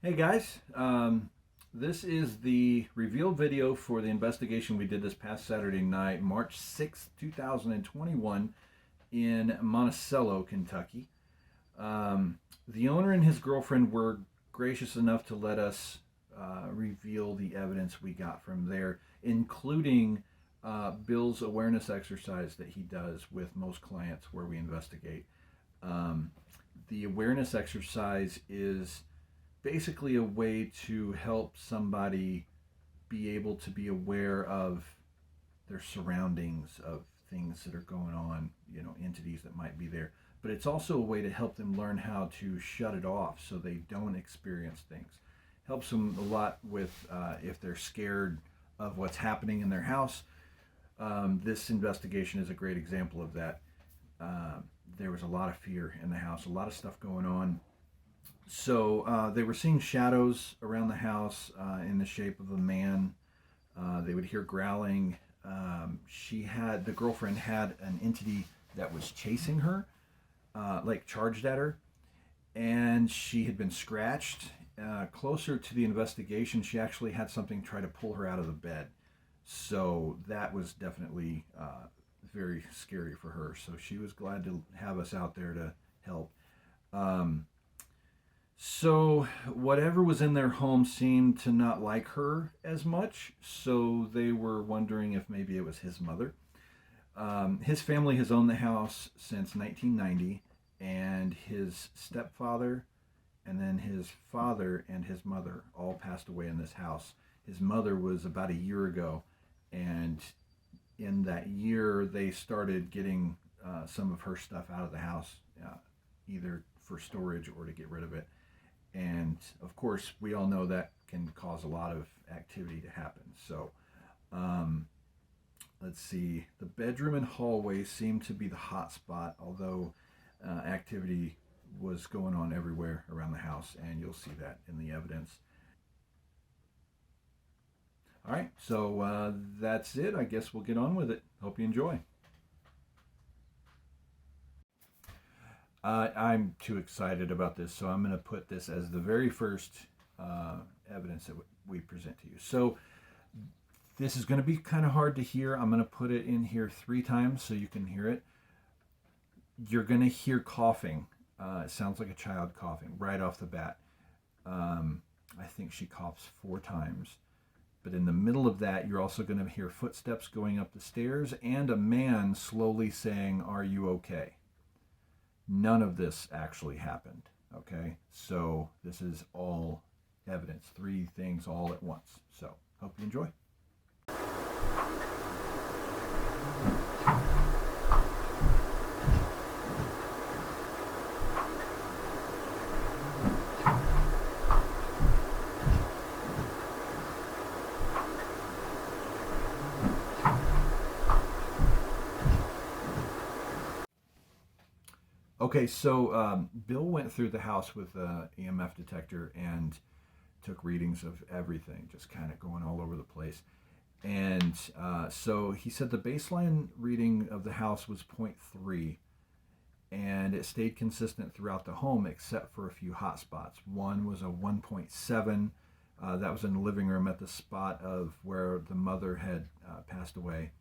Hey guys, this is the reveal video for the investigation we did this past Saturday night, March 6th, 2021, in Monticello, Kentucky. The owner and his girlfriend were gracious enough to let us reveal the evidence we got from there, including Bill's awareness exercise that he does with most clients where we investigate. Um, the awareness exercise is basically a way to help somebody be able to be aware of their surroundings, of things that are going on, entities that might be there. But it's also a way to help them learn how to shut it off so they don't experience things. Helps them a lot with if they're scared of what's happening in their house. This investigation is a great example of that. There was a lot of fear in the house, a lot of stuff going on. So they were seeing shadows around the house in the shape of a man. They would hear growling. The girlfriend had an entity that was chasing her, like charged at her, and she had been scratched. Closer to the investigation, she actually had something try to pull her out of the bed. So that was definitely very scary for her. So she was glad to have us out there to help. So whatever was in their home seemed to not like her as much, so they were wondering if maybe it was his mother. His family has owned the house since 1990, and his stepfather and then his father and his mother all passed away in this house. His mother was about a year ago, and in that year they started getting some of her stuff out of the house, either for storage or to get rid of it. And of course, we all know that can cause a lot of activity to happen. So, let's see. The bedroom and hallway seemed to be the hot spot, although activity was going on everywhere around the house, and you'll see that in the evidence. All right, so that's it. I guess we'll get on with it. Hope you enjoy. I'm too excited about this, so I'm going to put this as the very first evidence that we present to you. So this is going to be kind of hard to hear. I'm going to put it in here 3 times so you can hear it. You're going to hear coughing. It sounds like a child coughing right off the bat. I think she coughs 4 times. But in the middle of that, you're also going to hear footsteps going up the stairs and a man slowly saying, "Are you okay?" None of this actually happened, okay? So this is all evidence, 3 things all at once. So hope you enjoy. Okay, so Bill went through the house with an EMF detector and took readings of everything, just kind of going all over the place. And so he said the baseline reading of the house was 0.3, and it stayed consistent throughout the home except for a few hot spots. One was a 1.7. That was in the living room at the spot of where the mother had passed away.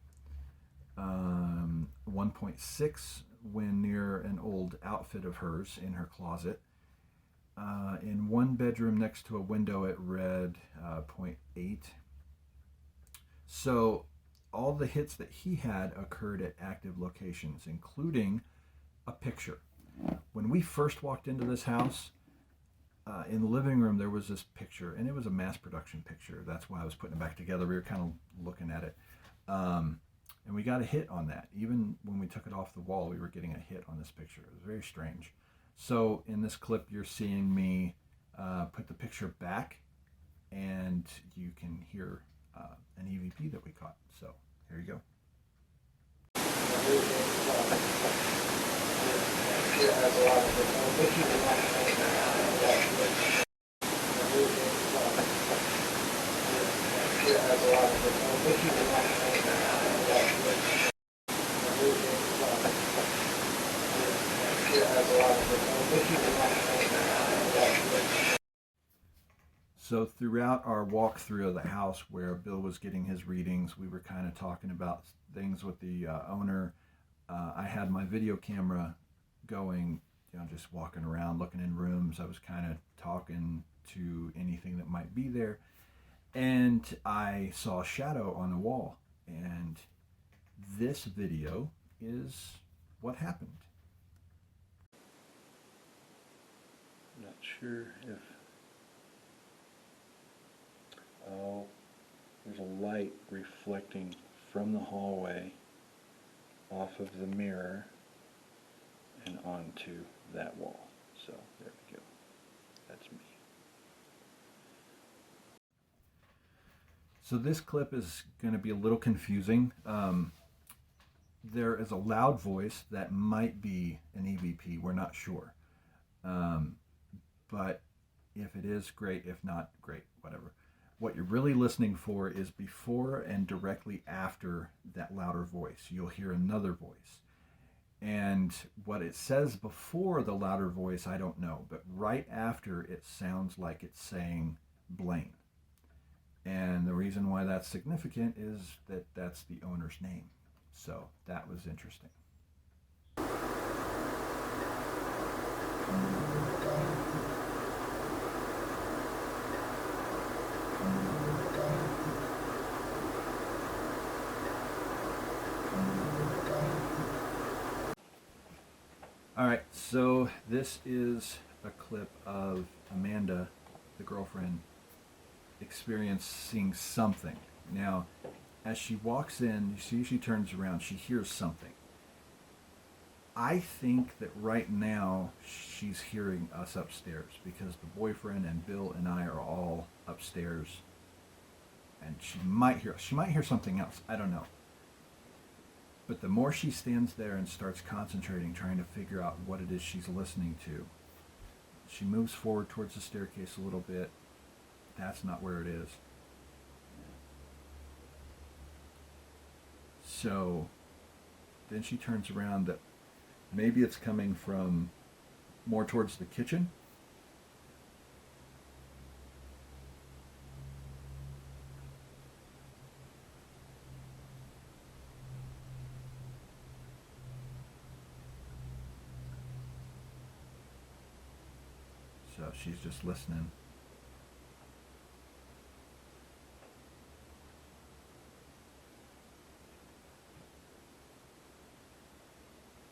1.6 when near an old outfit of hers in her closet. In one bedroom next to a window, it read 0.8. So all the hits that he had occurred at active locations, including a picture. When we first walked into this house, in the living room, there was this picture, and it was a mass production picture. That's why I was putting it back together. We were kind of looking at it. And we got a hit on that. Even when we took it off the wall, we were getting a hit on this picture. It was very strange. So in this clip, you're seeing me put the picture back, and you can hear an EVP that we caught. So here you go. So throughout our walkthrough of the house where Bill was getting his readings, we were kind of talking about things with the owner. I had my video camera going, just walking around, looking in rooms. I was kind of talking to anything that might be there. And I saw a shadow on the wall. And this video is what happened. Not sure if... Oh, there's a light reflecting from the hallway off of the mirror and onto that wall. So there we go. That's me. So this clip is going to be a little confusing. There is a loud voice that might be an EVP. We're not sure. But if it is, great. If not, great. Whatever. What you're really listening for is before and directly after that louder voice. You'll hear another voice. And what it says before the louder voice, I don't know. But right after, it sounds like it's saying Blaine. And the reason why that's significant is that that's the owner's name. So that was interesting. All right, so this is a clip of Amanda, the girlfriend, experiencing something. Now, as she walks in, you see she turns around, she hears something. I think that right now she's hearing us upstairs because the boyfriend and Bill and I are all upstairs, and she might hear something else. I don't know. But the more she stands there and starts concentrating, trying to figure out what it is she's listening to, she moves forward towards the staircase a little bit. That's not where it is. So then she turns around that maybe it's coming from more towards the kitchen. So she's just listening.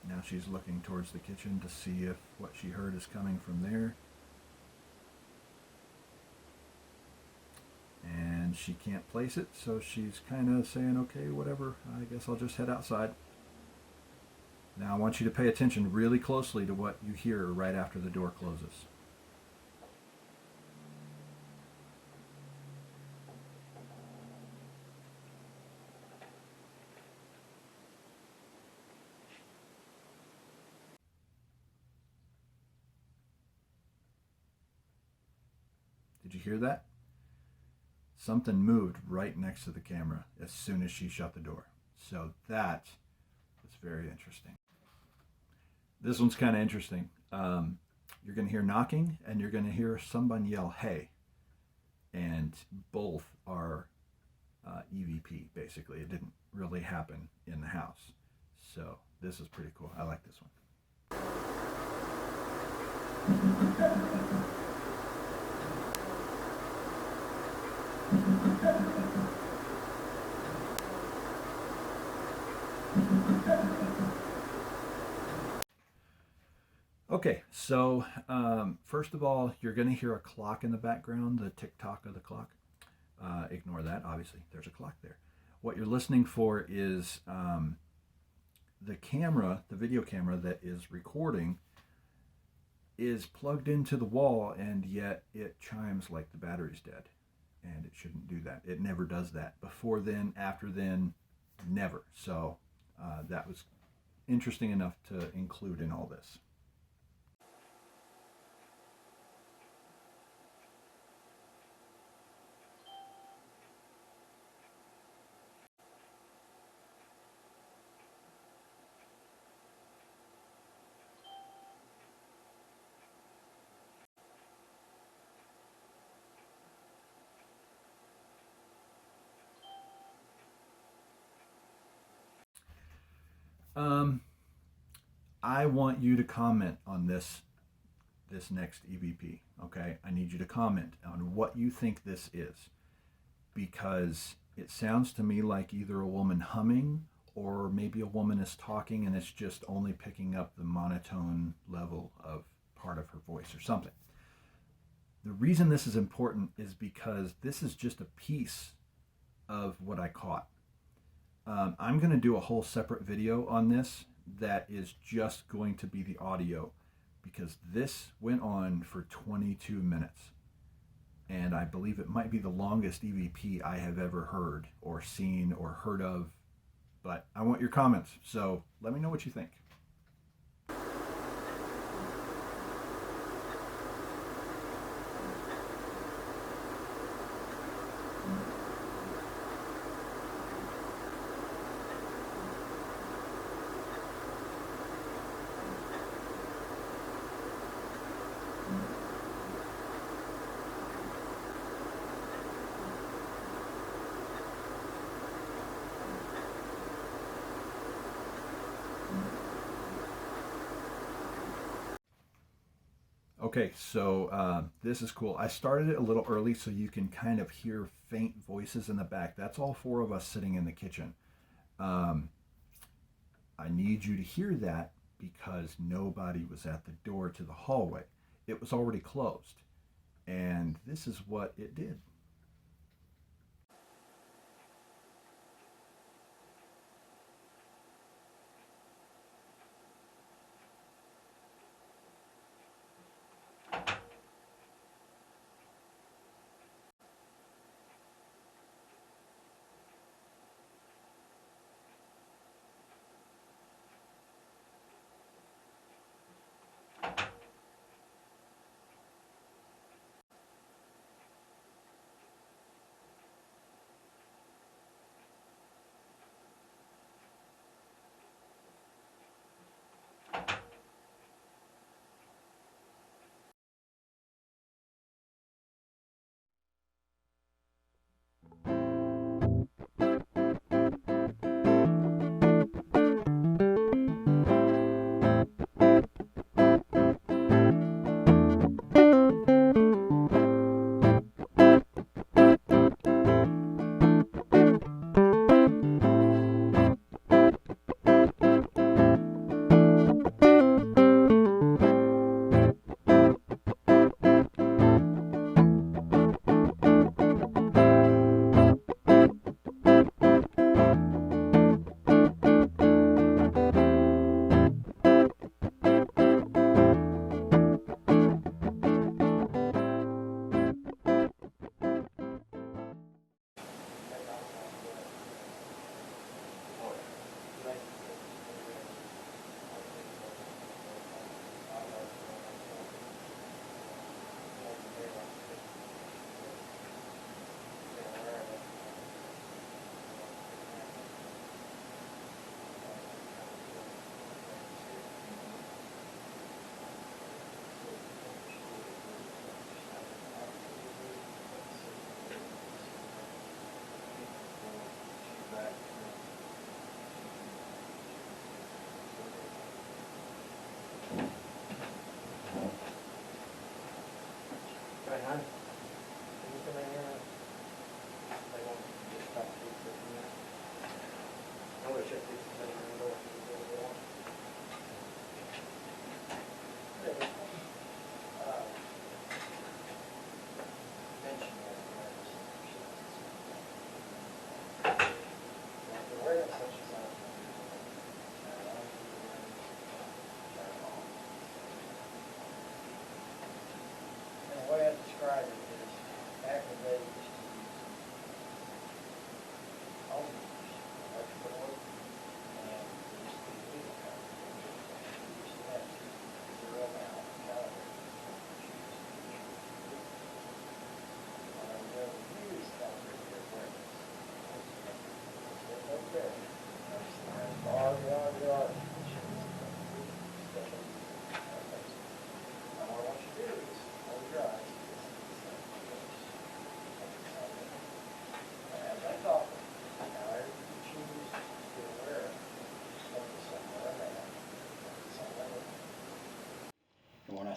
Now she's looking towards the kitchen to see if what she heard is coming from there. And she can't place it, so she's kind of saying, okay, whatever, I guess I'll just head outside. Now I want you to pay attention really closely to what you hear right after the door closes. Did you hear that? Something moved right next to the camera as soon as she shut the door. So that was very interesting. This one's kind of interesting. You're going to hear knocking and you're going to hear someone yell, hey. And both are EVP, basically. It didn't really happen in the house. So this is pretty cool. I like this one. Okay, so first of all, you're going to hear a clock in the background, the tick-tock of the clock. Ignore that, obviously, there's a clock there. What you're listening for is the camera, the video camera that is recording is plugged into the wall, and yet it chimes like the battery's dead. And it shouldn't do that. It never does that. Before then, after then, never. So that was interesting enough to include in all this. Um, I want you to comment on this next EVP. Okay, I need you to comment on what you think this is, because it sounds to me like either a woman humming or maybe a woman is talking and it's just only picking up the monotone level of part of her voice or something. The reason this is important is because this is just a piece of what I caught. I'm going to do a whole separate video on this that is just going to be the audio, because this went on for 22 minutes. And I believe it might be the longest EVP I have ever heard or seen or heard of. But I want your comments, so let me know what you think. Okay, so this is cool. I started it a little early so you can kind of hear faint voices in the back. That's all four of us sitting in the kitchen. Um, I need you to hear that because nobody was at the door to the hallway. It was already closed. And this is what it did.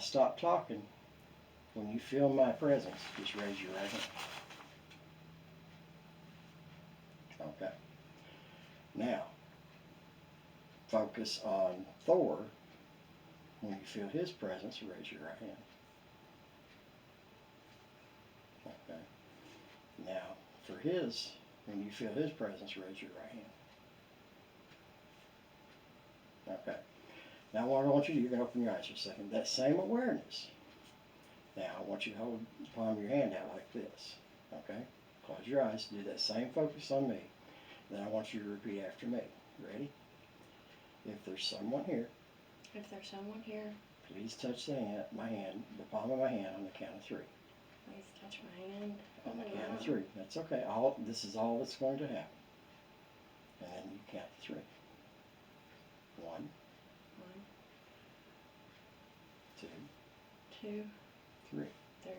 stop talking, when you feel my presence, just raise your right hand. Okay. Now, focus on Thor. When you feel his presence, raise your right hand. Okay. Now, for his, when you feel his presence, raise your right hand. Okay. Now what I want you to do, you're going to open your eyes for a second. That same awareness. Now I want you to hold the palm of your hand out like this. Okay? Close your eyes. Do that same focus on me. Then I want you to repeat after me. Ready? If there's someone here, please touch my hand, the palm of my hand on the count of 3. Please touch my hand. On the count of 3. That's okay. This is all that's going to happen. And then you count to 3. 1, 2, 2, 3. 3.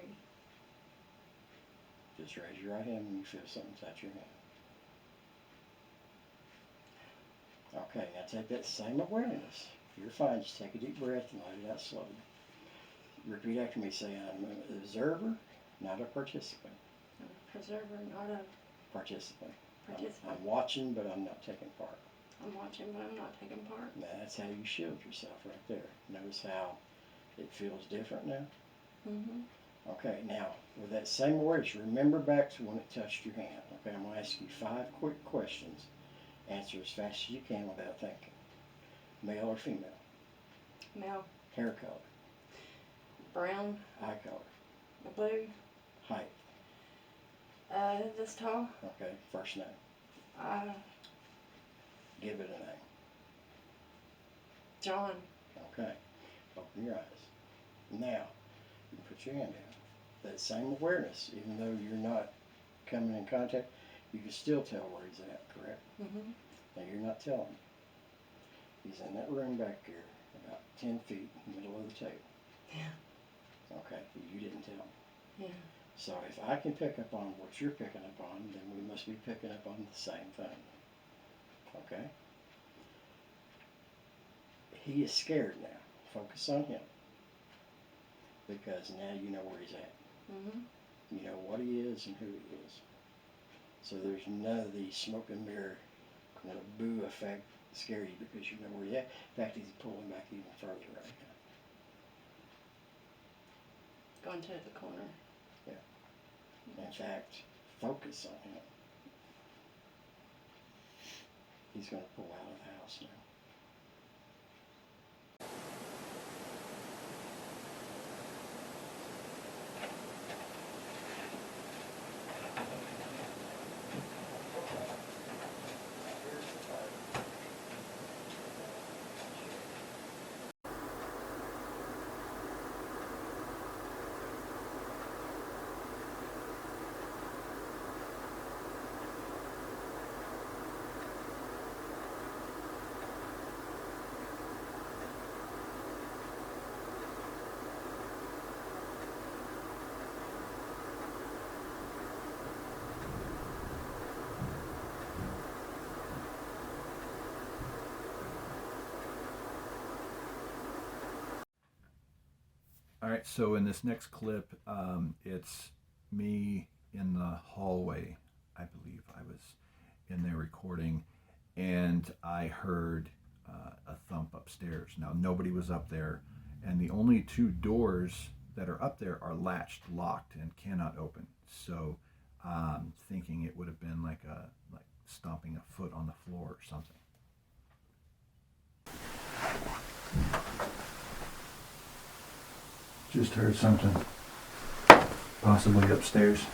Just raise your right hand when you feel something touch your hand. Okay, now take that same awareness. You're fine. Just take a deep breath and let it out slowly. Repeat after me. Say, I'm an observer, not a participant. I'm a preserver, not a Participant. participant. I'm watching, but I'm not taking part. I'm watching, but I'm not taking part. Now, that's how you shield yourself right there. Notice how it feels different now? Mm-hmm. Okay, now, with that same awareness, remember back to when it touched your hand. Okay, I'm going to ask you 5 quick questions. Answer as fast as you can without thinking. Male or female? Male. Hair color? Brown. Eye color? Blue. Height? This tall. Okay, first name? Give it a name. John. Okay, open your eyes. Now, you put your hand down. That same awareness, even though you're not coming in contact, you can still tell where he's at, correct? Mm-hmm. Now you're not telling him. He's in that room back here, about 10 feet in the middle of the table. Yeah. Okay, you didn't tell him. Yeah. So if I can pick up on what you're picking up on, then we must be picking up on the same thing. Okay? He is scared now. Focus on him. Because now you know where he's at. Mm-hmm. You know what he is and who he is. So there's none of the smoke and mirror, boo effect scare you because you know where he's at. In fact, he's pulling back even further right now. Going to the corner. Yeah. In fact, focus on him. He's going to pull out of the house now. All right, so in this next clip, it's me in the hallway. I believe I was in there recording, and I heard a thump upstairs. Now, nobody was up there, and the only 2 doors that are up there are latched, locked, and cannot open. So I'm thinking it would have been like stomping a foot on the floor or something. Just heard something, possibly upstairs.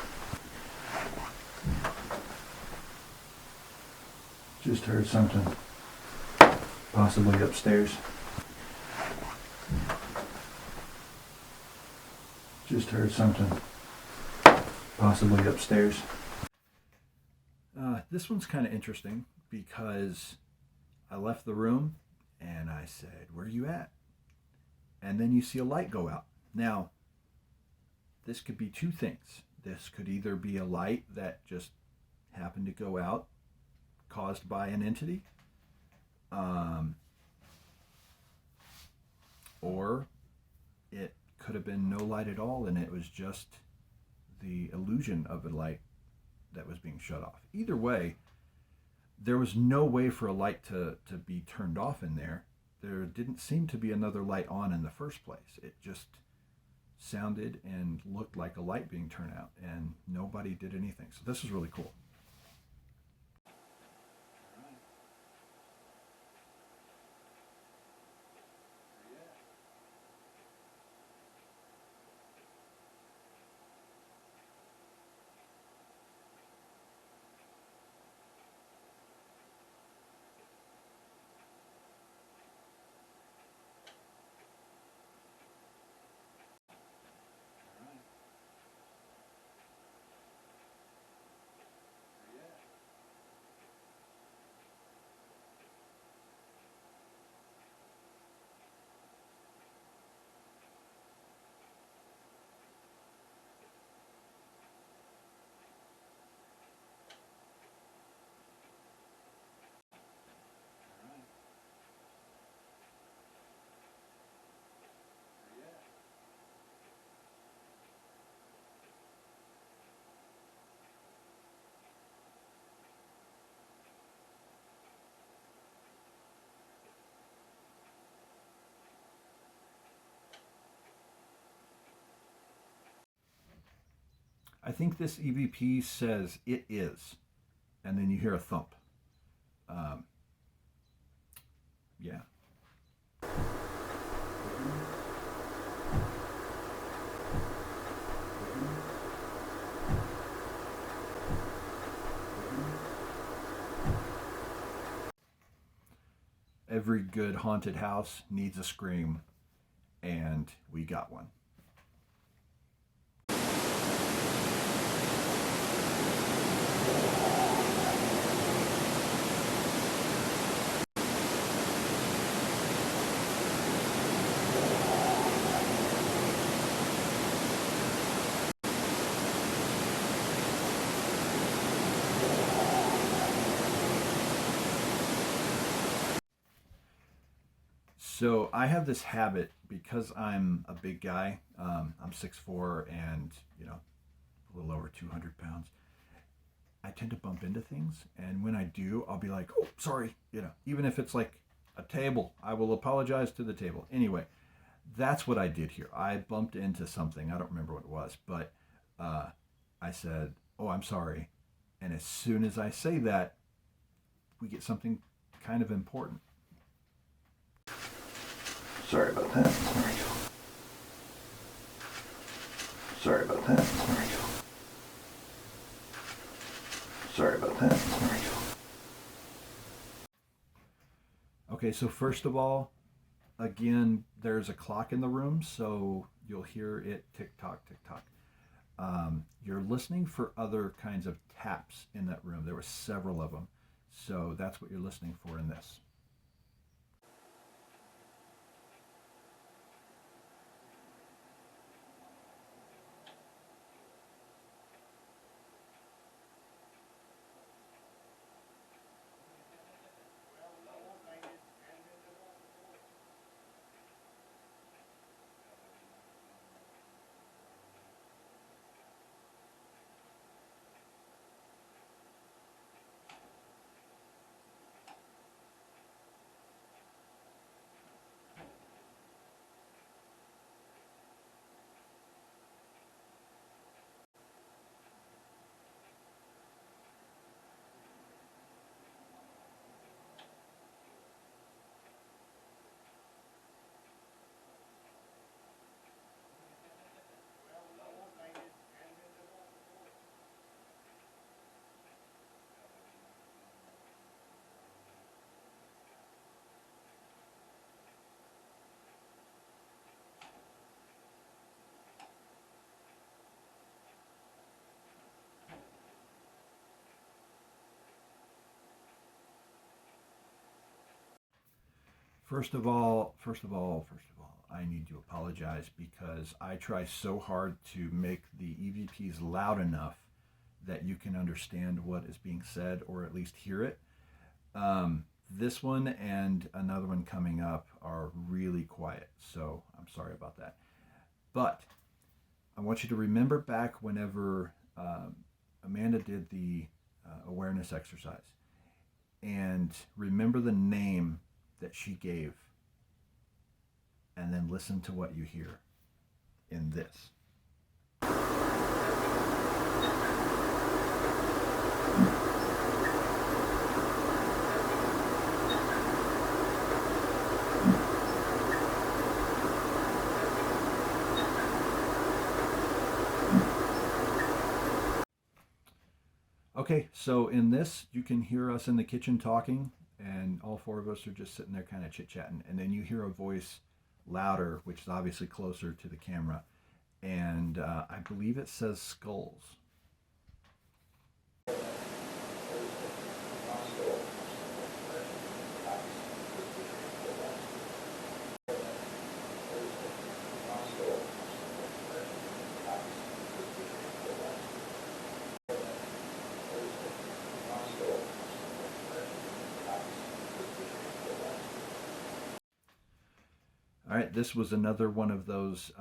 Just heard something, possibly upstairs. Just heard something, possibly upstairs. This one's kind of interesting because I left the room and I said, "Where are you at?" And then you see a light go out. Now, this could be 2 things. This could either be a light that just happened to go out, caused by an entity, or it could have been no light at all, and it was just the illusion of a light that was being shut off. Either way, there was no way for a light to be turned off in there. There didn't seem to be another light on in the first place. It just sounded and looked like a light being turned out, and nobody did anything. So this is really cool. I think this EVP says it is, and then you hear a thump. Yeah. Every good haunted house needs a scream, and we got one. So I have this habit because I'm a big guy. I'm 6'4" and a little over 200 pounds. I tend to bump into things, and when I do, I'll be like, "Oh, sorry," even if it's like a table, I will apologize to the table. Anyway, that's what I did here. I bumped into something. I don't remember what it was, but I said, "Oh, I'm sorry," and as soon as I say that, we get something kind of important. Sorry about that. Sorry about that. Sorry about that. Okay, so first of all, again, there's a clock in the room, so you'll hear it tick-tock, tick-tock. You're listening for other kinds of taps in that room. There were several of them, so that's what you're listening for in this. First of all, I need to apologize because I try so hard to make the EVPs loud enough that you can understand what is being said or at least hear it. This one and another one coming up are really quiet, so I'm sorry about that. But I want you to remember back whenever Amanda did the awareness exercise, and remember the name that she gave, and then listen to what you hear in this. Okay, so in this, you can hear us in the kitchen talking, and all four of us are just sitting there kind of chit-chatting. And then you hear a voice louder, which is obviously closer to the camera. And I believe it says skulls. All right, this was another one of those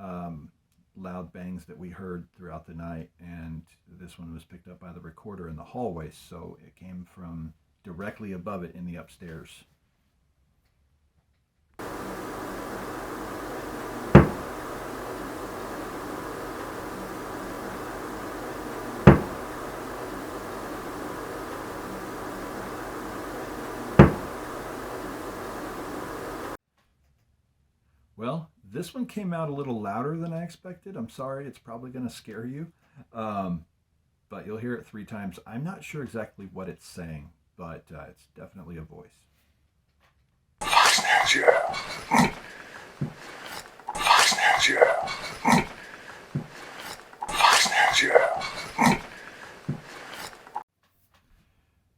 loud bangs that we heard throughout the night, and this one was picked up by the recorder in the hallway, so it came from directly above it in the upstairs. Well, this one came out a little louder than I expected. I'm sorry, it's probably going to scare you. But you'll hear it 3 times. I'm not sure exactly what it's saying, but it's definitely a voice.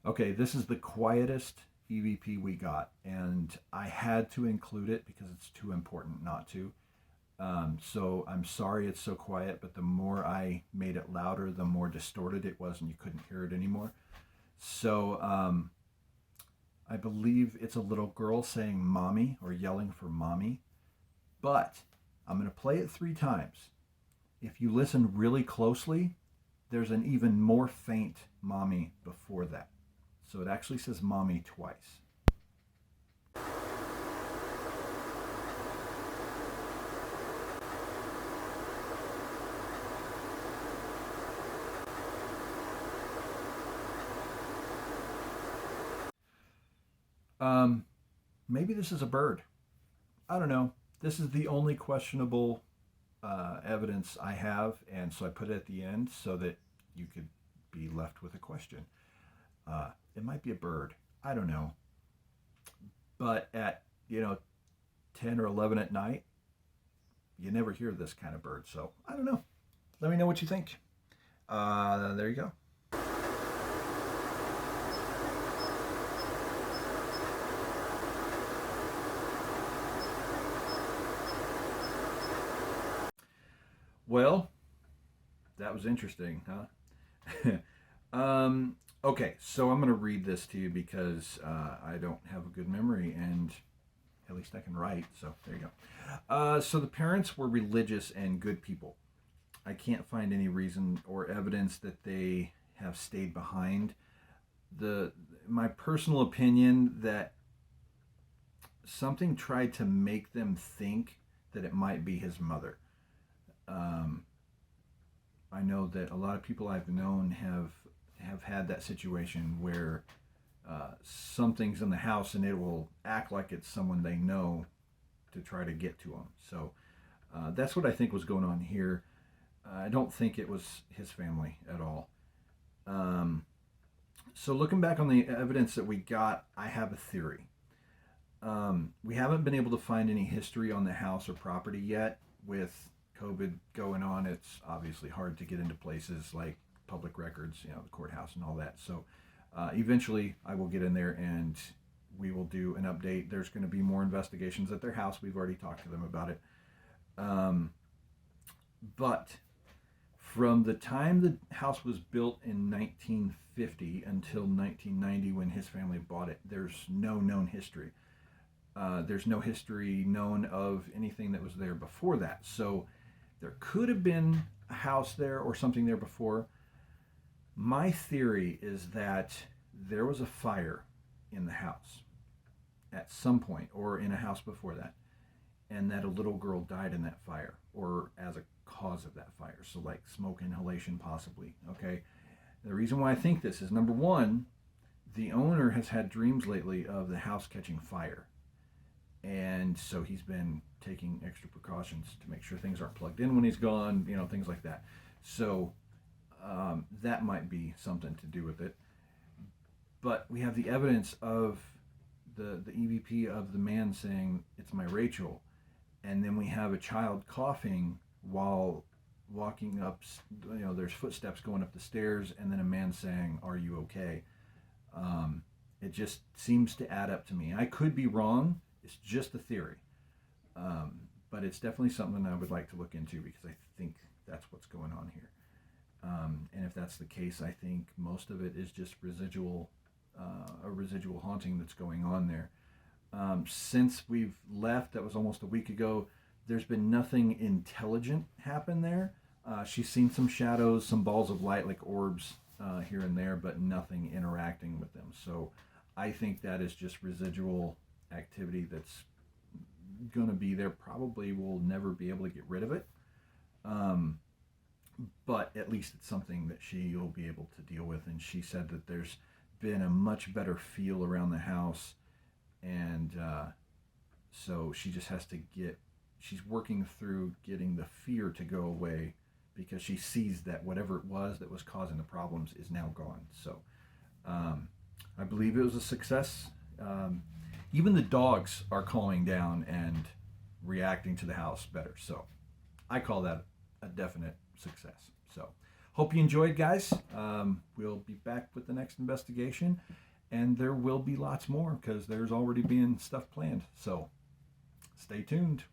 Okay, this is the quietest EVP we got, and I had to include it because it's too important not to. So I'm sorry it's so quiet, but the more I made it louder, the more distorted it was, and you couldn't hear it anymore. So I believe it's a little girl saying mommy or yelling for mommy, but I'm going to play it 3 times. If you listen really closely, there's an even more faint mommy before that. So it actually says mommy twice. Maybe this is a bird. I don't know. This is the only questionable evidence I have, and so I put it at the end so that you could be left with a question. It might be a bird. I don't know. But at 10 or 11 at night, you never hear this kind of bird. So I don't know. Let me know what you think. There you go. Well, that was interesting, huh? Okay, so I'm going to read this to you because I don't have a good memory, and at least I can write, so there you go. So the parents were religious and good people. I can't find any reason or evidence that they have stayed behind. My personal opinion that something tried to make them think that it might be his mother. I know that a lot of people I've known have had that situation where something's in the house and it will act like it's someone they know to try to get to them. So that's what I think was going on here. I don't think it was his family at all. So looking back on the evidence that we got, I have a theory. We haven't been able to find any history on the house or property yet. With COVID going on, it's obviously hard to get into places like public records, the courthouse and all that. So eventually I will get in there and we will do an update. There's going to be more investigations at their house. We've already talked to them about it. But from the time the house was built in 1950 until 1990 when his family bought it, there's no known history. There's no history known of anything that was there before that. So there could have been a house there or something there before. My theory is that there was a fire in the house at some point, or in a house before that, and that a little girl died in that fire, or as a cause of that fire. So like smoke inhalation possibly, okay? The reason why I think this is, number one, the owner has had dreams lately of the house catching fire. And so he's been taking extra precautions to make sure things aren't plugged in when he's gone, you know, things like that. So that might be something to do with it. But we have the evidence of the EVP of the man saying, "It's my Rachel." And then we have a child coughing while walking up, you know, there's footsteps going up the stairs, and then a man saying, "Are you okay?" It just seems to add up to me. I could be wrong. It's just a theory. But it's definitely something I would like to look into, because I think that's what's going on here. And if that's the case, I think most of it is just a residual haunting that's going on there. Since we've left, that was almost a week ago, there's been nothing intelligent happen there. She's seen some shadows, some balls of light like orbs here and there, but nothing interacting with them. So I think that is just residual activity that's going to be there. Probably will never be able to get rid of it. But at least it's something that she'll be able to deal with. And she said that there's been a much better feel around the house. And so she just has to she's working through getting the fear to go away, because she sees that whatever it was that was causing the problems is now gone. So I believe it was a success. Even the dogs are calming down and reacting to the house better. So I call that a definite success. So hope you enjoyed, guys. We'll be back with the next investigation, and there will be lots more, because there's already been stuff planned. So stay tuned.